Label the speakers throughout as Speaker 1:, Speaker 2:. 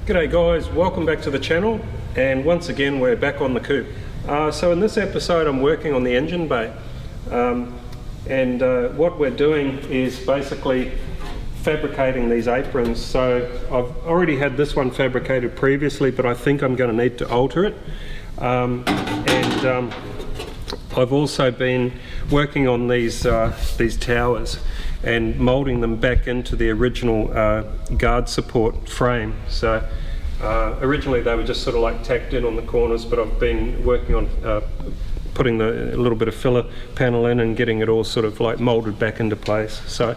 Speaker 1: G'day guys, welcome back to the channel, and once again we're back on the Coupe. So in this episode I'm working on the engine bay, and what we're doing is basically fabricating these aprons. So I've already had this one fabricated previously, but I think I'm going to need to alter it, and I've also been working on these towers and moulding them back into the original guard support frame. So originally they were just sort of like tacked in on the corners, but I've been working on putting a little bit of filler panel in and getting it all sort of like moulded back into place. So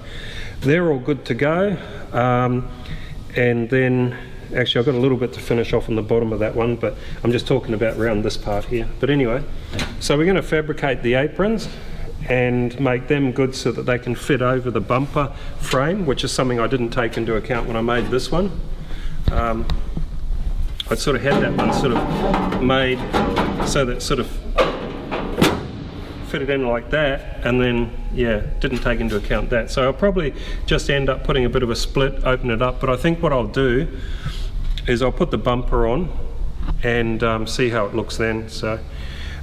Speaker 1: they're all good to go, and then actually I've got a little bit to finish off on the bottom of that one, but I'm just talking about around this part here. But anyway, so we're going to fabricate the aprons and make them good so that they can fit over the bumper frame, which is something I didn't take into account when I made this one. I sort of had that one sort of made so that sort of fitted in like that, and then yeah, didn't take into account that. So I'll probably just end up putting a bit of a split, open it up, but I think what I'll do is I'll put the bumper on and see how it looks then. So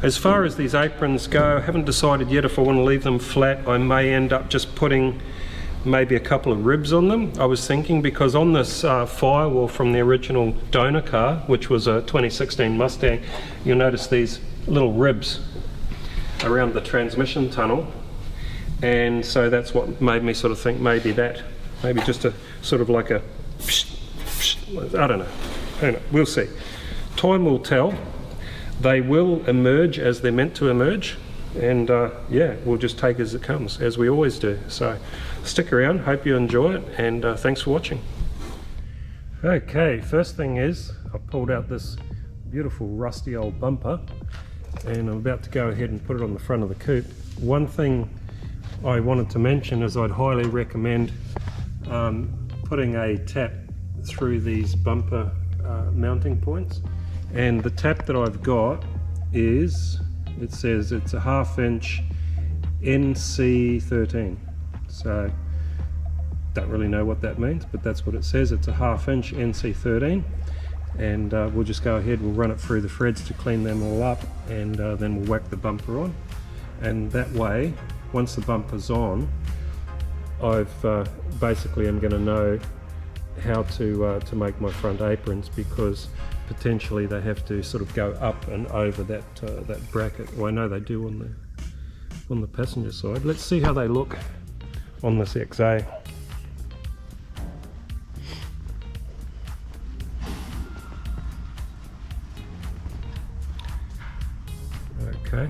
Speaker 1: as far as these aprons go, I haven't decided yet if I want to leave them flat. I may end up just putting maybe a couple of ribs on them, I was thinking, because on this firewall from the original donor car, which was a 2016 Mustang, you'll notice these little ribs around the transmission tunnel, and so that's what made me sort of think maybe just a sort of like a I don't know, we'll see. Time will tell. They will emerge as they're meant to emerge, and yeah, we'll just take it as it comes, as we always do. So stick around, hope you enjoy it, and thanks for watching. Okay, first thing is I pulled out this beautiful rusty old bumper, and I'm about to go ahead and put it on the front of the Coupe. One thing I wanted to mention is I'd highly recommend putting a tap through these bumper mounting points. And the tap that I've got is, it says it's a 1/2 inch NC13. So don't really know what that means, but that's what it says. It's a 1/2 inch NC13, and we'll just go ahead, we'll run it through the threads to clean them all up, and then we'll whack the bumper on. And that way, once the bumper's on, I've basically am going to know how to make my front aprons, because potentially they have to sort of go up and over that that bracket. Well, I know they do on the passenger side. Let's see how they look on this XA. Okay,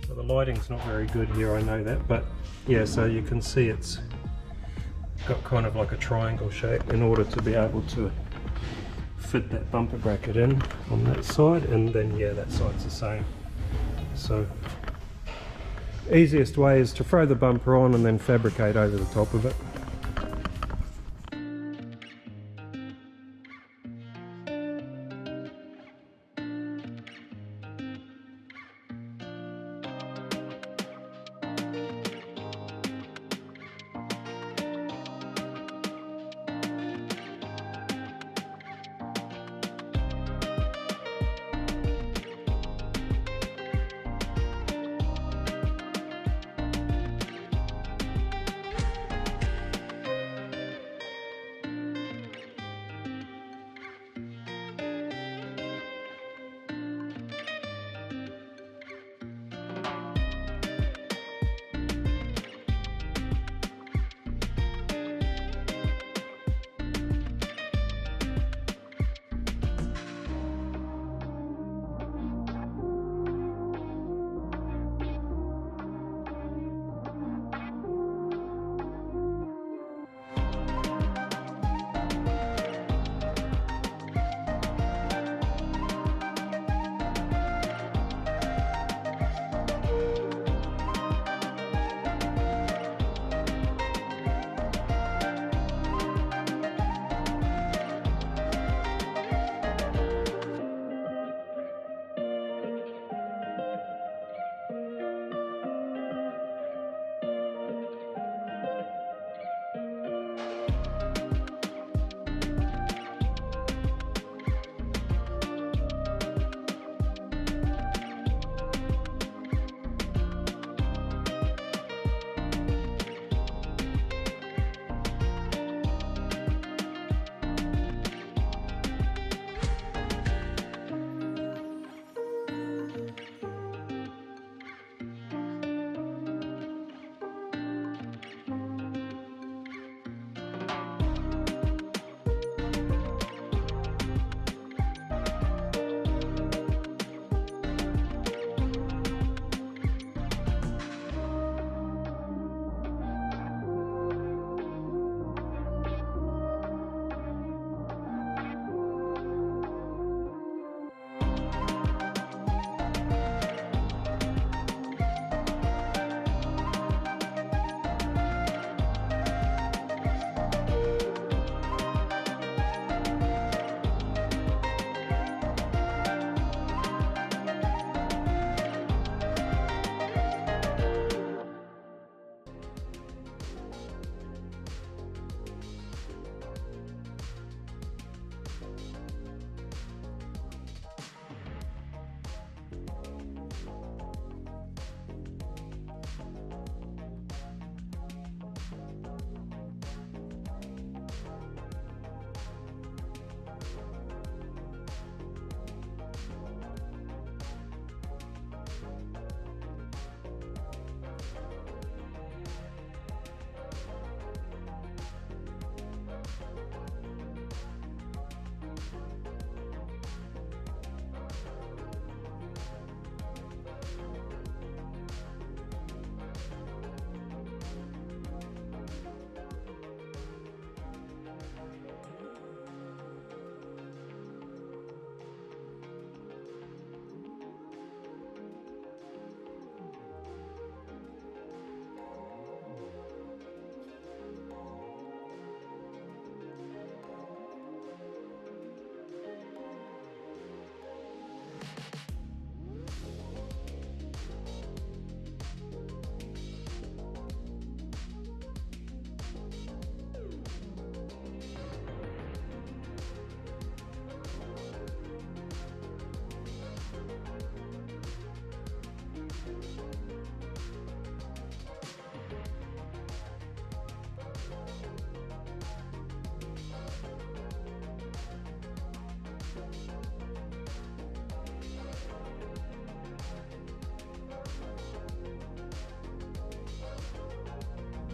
Speaker 1: so the lighting's not very good here, I know that, but yeah, so you can see it's got kind of like a triangle shape in order to be able to fit that bumper bracket in on that side, and then yeah, that side's the same. So easiest way is to throw the bumper on and then fabricate over the top of it.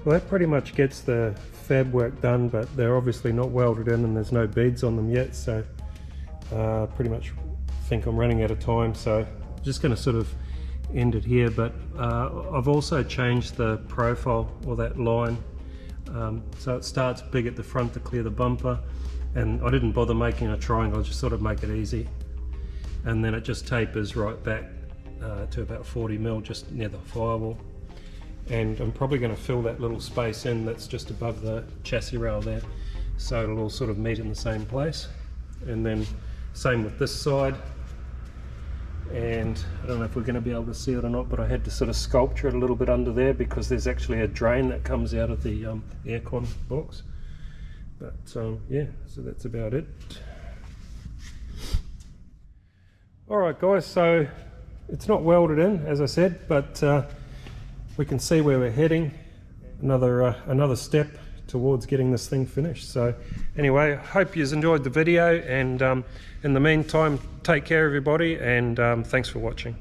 Speaker 1: Well, that pretty much gets the fab work done, but they're obviously not welded in and there's no beads on them yet, so pretty much think I'm running out of time, so I'm just going to sort of end it here. But I've also changed the profile, or that line, so it starts big at the front to clear the bumper, and I didn't bother making a triangle, I just sort of make it easy, and then it just tapers right back to about 40mm just near the firewall. And I'm probably going to fill that little space in that's just above the chassis rail there, so it'll all sort of meet in the same place. And then same with this side, and I don't know if we're going to be able to see it or not, but I had to sort of sculpture it a little bit under there because there's actually a drain that comes out of the aircon box. But yeah, so that's about it. Alright guys, so it's not welded in, as I said, but we can see where we're heading. Another step towards getting this thing finished. So anyway, hope you enjoyed the video, and in the meantime, take care everybody, and thanks for watching.